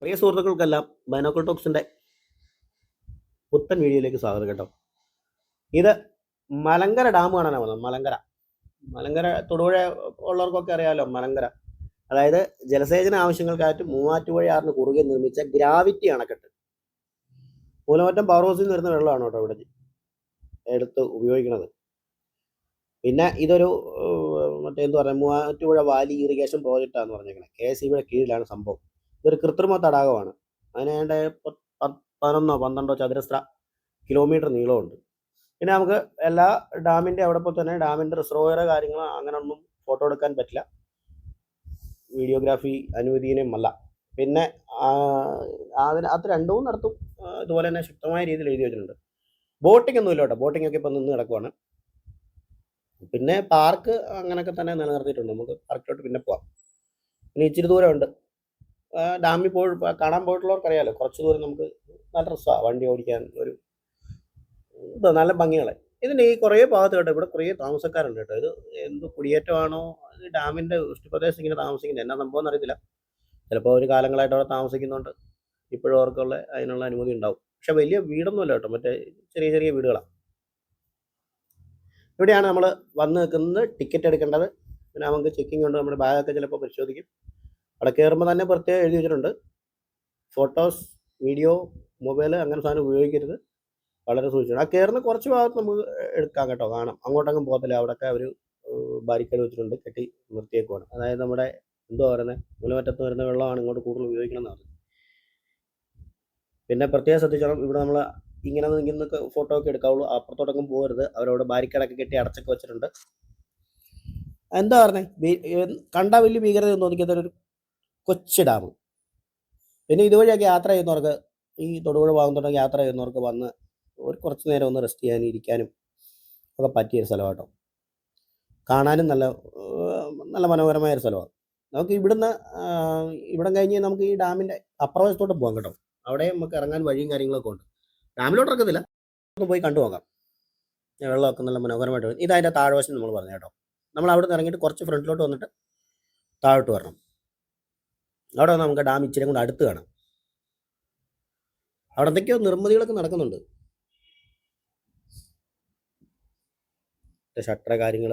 പ്രിയ സുഹൃത്തുക്കൾക്കെല്ലാം ബൈനോക്കിൾ ടോക്സിൻ്റെ പുത്തൻ വീഡിയോയിലേക്ക് സ്വാഗതം കേട്ടോ. ഇത് മലങ്കര ഡാം കാണാനാണ് വന്നത്. മലങ്കര തൊടുപുഴ ഉള്ളവർക്കൊക്കെ അറിയാമല്ലോ. മലങ്കര അതായത് ജലസേചന ആവശ്യങ്ങൾക്കായിട്ട് മൂവാറ്റുപുഴ ആറിന് കുറുകെ നിർമ്മിച്ച ഗ്രാവിറ്റി അണക്കെട്ട്. മൂലമറ്റം പവർ ഹൗസിൽ നിന്ന് വരുന്ന വെള്ളമാണ് കേട്ടോ ഇവിടെ എടുത്ത് ഉപയോഗിക്കുന്നത്. പിന്നെ ഇതൊരു മറ്റേന്ത് പറയുക, മൂവാറ്റുപുഴ വാലി ഇറിഗേഷൻ പ്രോജക്റ്റാന്ന് പറഞ്ഞേക്കുന്നത്. KSEBിയുടെ കീഴിലാണ് സംഭവം. ഇതൊരു കൃത്രിമ തടാകമാണ്. അതിനേണ്ട 11-12 ചതുരശ്ര കിലോമീറ്റർ നീളമുണ്ട്. പിന്നെ നമുക്ക് എല്ലാ ഡാമിൻ്റെ അവിടെ തന്നെ ഡാമിൻ്റെ റിസർവോയർ കാര്യങ്ങൾ അങ്ങനെയൊന്നും ഫോട്ടോ എടുക്കാൻ പറ്റില്ല, വീഡിയോഗ്രാഫി അനുവദനീയമല്ല. പിന്നെ അത് രണ്ടും നടത്തും. ഇതുപോലെ തന്നെ ശക്തമായ രീതിയിൽ എഴുതി വെച്ചിട്ടുണ്ട്. ബോട്ടിംഗ് ഒന്നും ഇല്ല കേട്ടോ. ബോട്ടിംഗ് ഒക്കെ ഇപ്പം നിന്ന് കിടക്കുവാണ്. പിന്നെ പാർക്ക് അങ്ങനെയൊക്കെ തന്നെ നിലനിർത്തിയിട്ടുണ്ട്. നമുക്ക് പാർക്കിലോട്ട് പിന്നെ പോവാം. പിന്നെ ഇച്ചിരി ദൂരമുണ്ട്. ഡാമിൽ കാണാൻ പോയിട്ടുള്ളവർക്ക് അറിയാമല്ലോ. കുറച്ച് ദൂരം നമുക്ക് നല്ല രസമാണ് വണ്ടി ഓടിക്കാൻ. ഒരു നല്ല ഭംഗികളെ ഇതിൻ്റെ ഈ കുറേ ഭാഗത്ത് കേട്ടോ. ഇവിടെ കുറേ താമസക്കാരുണ്ട് കേട്ടോ. ഇത് എന്ത് കുടിയേറ്റമാണോ, ഡാമിൻ്റെ വൃഷ്ടിപ്രദേശം ഇങ്ങനെ താമസിക്കുന്നത് എന്നാ സംഭവം എന്നറിയത്തില്ല. ചിലപ്പോൾ ഒരു കാലങ്ങളായിട്ട് അവിടെ താമസിക്കുന്നുണ്ട്. ഇപ്പോഴും അവർക്കുള്ള അതിനുള്ള അനുമതി ഉണ്ടാവും. പക്ഷെ വലിയ വീടൊന്നുമല്ല കേട്ടോ, മറ്റേ ചെറിയ ചെറിയ വീടുകളാണ്. ഇവിടെയാണ് നമ്മൾ വന്ന് നിൽക്കുന്നത്. ടിക്കറ്റ് എടുക്കേണ്ടത്. പിന്നെ നമുക്ക് ചെക്കിംഗ് ഉണ്ട്. നമ്മുടെ ബാഗൊക്കെ ചിലപ്പോൾ പരിശോധിക്കും. അവിടെ കയറുമ്പോൾ തന്നെ പ്രത്യേകം എഴുതി വെച്ചിട്ടുണ്ട്, ഫോട്ടോസ്, വീഡിയോ, മൊബൈൽ അങ്ങനെ സാധനം ഉപയോഗിക്കരുത്, വളരെ സൂക്ഷിക്കണം. ആ കയറുന്ന കുറച്ച് ഭാഗത്ത് നമുക്ക് എടുക്കാം കേട്ടോ, കാണാം. അങ്ങോട്ടങ്ങും പോകത്തില്ല. അവിടെയൊക്കെ അവർ ബാരിക്കേഡ് വെച്ചിട്ടുണ്ട്, കെട്ടി നിർത്തിയേക്കുവാണ്. അതായത് നമ്മുടെ എന്തോ പറയുന്നത്, മൂലമറ്റത്ത് വരുന്ന വെള്ളമാണ് ഇങ്ങോട്ട് കൂടുതൽ ഉപയോഗിക്കണം എന്നാണ്. പിന്നെ പ്രത്യേകം ശ്രദ്ധിച്ചോണം, ഇവിടെ നമ്മൾ ഇങ്ങനെ നിൽക്കുന്നൊക്കെ ഫോട്ടോ ഒക്കെ എടുക്കാവുള്ളൂ. അപ്പുറത്തോട്ടൊക്കെ പോകരുത്. അവരവിടെ ബാരിക്കേഡൊക്കെ കെട്ടി അടച്ചൊക്കെ വെച്ചിട്ടുണ്ട്. എന്താ പറഞ്ഞത്, കണ്ടാൽ വലിയ ഭീകരത തോന്നിക്കാത്തൊരു കൊച്ചു ഡാം. പിന്നെ ഇതുവഴിയൊക്കെ യാത്ര ചെയ്യുന്നവർക്ക്, ഈ തൊടുപുഴ ഭാഗത്തോട്ടൊക്കെ യാത്ര ചെയ്യുന്നവർക്ക് വന്ന് ഒരു കുറച്ച് നേരം ഒന്ന് റെസ്റ്റ് ചെയ്യാനും ഇരിക്കാനും ഒക്കെ പറ്റിയൊരു സ്ഥലമാണ് കേട്ടോ. കാണാനും നല്ല മനോഹരമായ ഒരു സ്ഥലമാണ്. നമുക്ക് ഇവിടം കഴിഞ്ഞ് നമുക്ക് ഈ ഡാമിൻ്റെ അപ്പുറവശത്തോട്ട് പോകാം കേട്ടോ. അവിടെ നമുക്ക് ഇറങ്ങാൻ വഴിയും കാര്യങ്ങളൊക്കെ ഉണ്ട്. ഡാമിലോട്ട് ഇറക്കത്തില്ല, ഒന്ന് പോയി കണ്ടു നോക്കാം. വെള്ളമൊക്കെ നല്ല മനോഹരമായിട്ട്. ഇതതിൻ്റെ താഴ്വശം നമ്മൾ പറഞ്ഞു കേട്ടോ. നമ്മൾ അവിടെ നിന്ന് ഇറങ്ങിയിട്ട് കുറച്ച് ഫ്രണ്ടിലോട്ട് വന്നിട്ട് താഴോട്ട് വരണം. അവിടെ വന്ന് നമുക്ക് ഡാം ഇച്ചിരി കൊണ്ട് അടുത്ത് കാണാം. അവിടെ എന്തൊക്കെയോ നിർമ്മിതികളൊക്കെ നടക്കുന്നുണ്ട്. ഷട്ടർ കാര്യങ്ങൾ,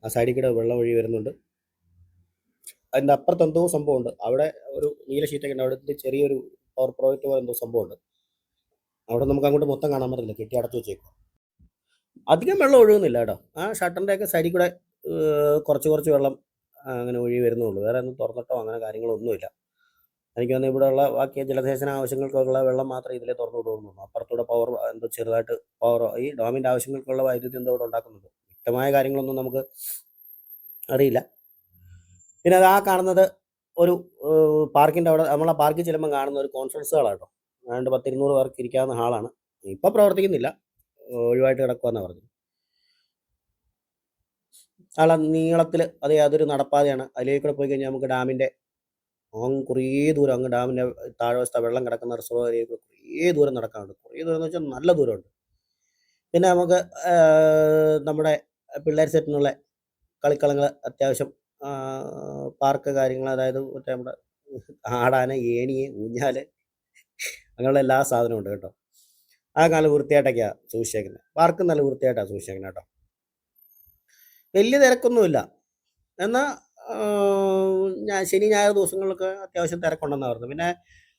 ആ സൈഡിൽ കൂടെ വെള്ളം ഒഴി വരുന്നുണ്ട്. അതിൻ്റെ അപ്പുറത്ത് എന്തോ സംഭവമുണ്ട്. അവിടെ ഒരു നീല ഷീറ്റൊക്കെ ഉണ്ട്. അവിടെ ചെറിയൊരു പവർ പ്രോജക്റ്റ് പോലെ എന്തോ സംഭവമുണ്ട്. അവിടെ നമുക്ക് അങ്ങോട്ട് മൊത്തം കാണാൻ പറ്റില്ല, കെട്ടി അടച്ചു വെച്ചേക്കും. അധികം വെള്ളം ഒഴുകുന്നില്ല കേട്ടോ. ആ ഷട്ടറിൻ്റെയൊക്കെ സൈഡിൽ കൂടെ കുറച്ച് വെള്ളം അങ്ങനെ ഒഴി വരുന്നുള്ളൂ. വേറെ ഒന്നും തുറന്നിട്ടോ അങ്ങനെ കാര്യങ്ങളൊന്നുമില്ല. എനിക്ക് തോന്നുന്നു ഇവിടെയുള്ള ബാക്കി ജലസേചന ആവശ്യങ്ങൾക്കുള്ള വെള്ളം മാത്രമേ ഇതിലെ തുറന്നു വിടുന്നു. അപ്പുറത്തൂടെ പവർ എന്തോ ചെറുതായിട്ട് ഈ ഡാമിൻ്റെ ആവശ്യങ്ങൾക്കുള്ള വൈദ്യുതി എന്തോ ഇവിടെ ഉണ്ടാക്കുന്നുണ്ട്. വ്യക്തമായ കാര്യങ്ങളൊന്നും നമുക്ക് അറിയില്ല. പിന്നെ അത് ആ കാണുന്നത് ഒരു പാർക്കിൻ്റെ അവിടെ, നമ്മളെ പാർക്കിൽ ചെല്ലുമ്പോൾ കാണുന്ന ഒരു കോൺഫറൻസ് ഹാളാട്ടോ. ഏതാണ്ട് 10-200 പേർക്ക് ഇരിക്കാവുന്ന ഹാളാണ്. ഇപ്പം പ്രവർത്തിക്കുന്നില്ല, ഒഴിവായിട്ട് കിടക്കുമെന്നാണ് പറഞ്ഞത്. നീളത്തിൽ അതൊരു നടപ്പാതയാണ്. അതിലേക്ക് കൂടെ പോയി കഴിഞ്ഞാൽ നമുക്ക് ഡാമിൻ്റെ കുറേ ദൂരം, അങ്ങ് ഡാമിൻ്റെ താഴ്വശത്തെ വെള്ളം കിടക്കുന്ന റിസർവോയറിലേക്ക് കുറേ ദൂരം നടക്കാനുണ്ട്. കുറേ ദൂരം എന്ന് വെച്ചാൽ നല്ല ദൂരമുണ്ട്. പിന്നെ നമുക്ക് നമ്മുടെ പിള്ളേർ സെറ്റിനുള്ള കളിക്കളങ്ങൾ, അത്യാവശ്യം പാർക്ക് കാര്യങ്ങൾ, അതായത് മറ്റേ നമ്മുടെ ആടാന, ഏണി, ഊഞ്ഞാൽ, അങ്ങനെയുള്ള എല്ലാ സാധനവും ഉണ്ട് കേട്ടോ. ആ നല്ല വൃത്തിയായിട്ടൊക്കെയാണ് സൂക്ഷിച്ചേക്കുന്നത്. പാർക്ക് നല്ല വൃത്തിയായിട്ടാണ് സൂക്ഷിച്ചേക്കുന്നത് കേട്ടോ. വലിയ തിരക്കൊന്നുമില്ല. എന്നാൽ ശനി ഞായർ ദിവസങ്ങളിലൊക്കെ അത്യാവശ്യം തിരക്കുണ്ടെന്നാണ് പറഞ്ഞത്. പിന്നെ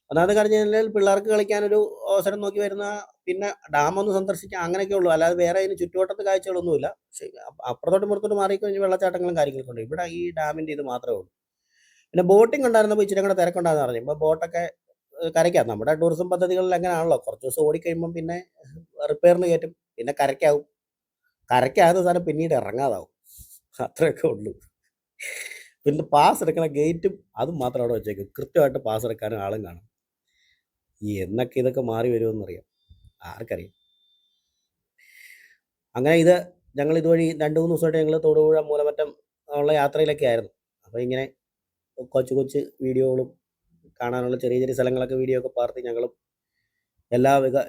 ഒന്നാമത് കഴിഞ്ഞ് കഴിഞ്ഞാൽ പിള്ളേർക്ക് കളിക്കാനൊരു അവസരം നോക്കി വരുന്ന, പിന്നെ ഡാമൊന്ന് സന്ദർശിക്കാൻ അങ്ങനെയൊക്കെ ഉള്ളൂ. അല്ലാതെ വേറെ അതിന് ചുറ്റുവട്ടത്ത് കാഴ്ചകളൊന്നുമില്ല. പക്ഷേ അപ്പുറത്തോട്ട് പുറത്തോട്ട് മാറിക്കഴിഞ്ഞ് വെള്ളച്ചാട്ടങ്ങളും കാര്യങ്ങളൊക്കെ ഉണ്ട്. ഇവിടെ ഈ ഡാമിൻ്റെ ഇത് മാത്രമേ ഉള്ളൂ. പിന്നെ ബോട്ടിംഗ് ഉണ്ടായിരുന്നപ്പോൾ ഇച്ചിരി കൂടെ തിരക്കുണ്ടാകുന്ന പറഞ്ഞു. ഇപ്പോൾ ബോട്ടൊക്കെ കരയ്ക്കാം. നമ്മുടെ ടൂറിസം പദ്ധതികളിൽ അങ്ങനെയാണല്ലോ, കുറച്ച് ദിവസം ഓടിക്കഴിയുമ്പം പിന്നെ റിപ്പയറിന് കയറ്റും, പിന്നെ കരയ്ക്കാവും. കരയ്ക്കാകുന്ന സാധനം പിന്നീട് ഇറങ്ങാതാവും. അത്രയൊക്കെ ഉള്ളൂ. പിന്നെ പാസ് എടുക്കണ ഗേറ്റും അതും മാത്രം അവിടെ വെച്ചേക്കും. കൃത്യമായിട്ട് പാസ് എടുക്കാനും ആളും കാണും. എന്നൊക്കെ ഇതൊക്കെ മാറി വരുമെന്നറിയാം, ആർക്കറിയാം. അങ്ങനെ ഞങ്ങൾ ഇതുവഴി 2-3 ദിവസമായിട്ട് ഞങ്ങൾ തൊടുപുഴ മൂലമറ്റം ഉള്ള യാത്രയിലൊക്കെ ആയിരുന്നു. അപ്പോൾ ഇങ്ങനെ കൊച്ചു വീഡിയോകളും കാണാനുള്ള ചെറിയ ചെറിയ സ്ഥലങ്ങളൊക്കെ വീഡിയോ ഒക്കെ പകർത്തി ഞങ്ങളും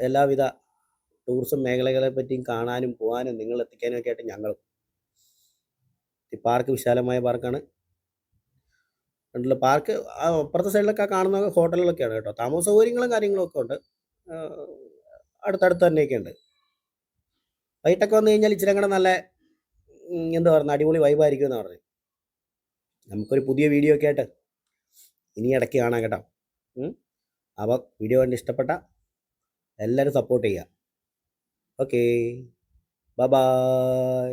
എല്ലാവിധ ടൂറിസം മേഖലകളെ പറ്റിയും കാണാനും പോകാനും നിങ്ങൾ എത്തിക്കാനും ഒക്കെ ആയിട്ട് ഞങ്ങളും. ഈ പാർക്ക് വിശാലമായ പാർക്കാണ്. ഫ്രണ്ടിൽ പാർക്ക് അപ്പുറത്തെ സൈഡിലൊക്കെ കാണുന്ന ഹോട്ടലുകളൊക്കെയാണ് കേട്ടോ. താമസ സൗകര്യങ്ങളും കാര്യങ്ങളും ഒക്കെ ഉണ്ട്. അടുത്തടുത്ത് തന്നെയൊക്കെ ഉണ്ട്. വൈകിട്ടൊക്കെ വന്നു കഴിഞ്ഞാൽ ഇച്ചിരി കൂടെ നല്ല എന്താ പറയുക, അടിപൊളി വൈബായിരിക്കും എന്നാണ് പറഞ്ഞത്. നമുക്കൊരു പുതിയ വീഡിയോ ഒക്കെ ആയിട്ട് ഇനി ഇടയ്ക്ക് കാണാം കേട്ടോ. അപ്പോൾ വീഡിയോ കണ്ട് ഇഷ്ടപ്പെട്ട എല്ലാവരും സപ്പോർട്ട് ചെയ്യുക. Okay, bye bye.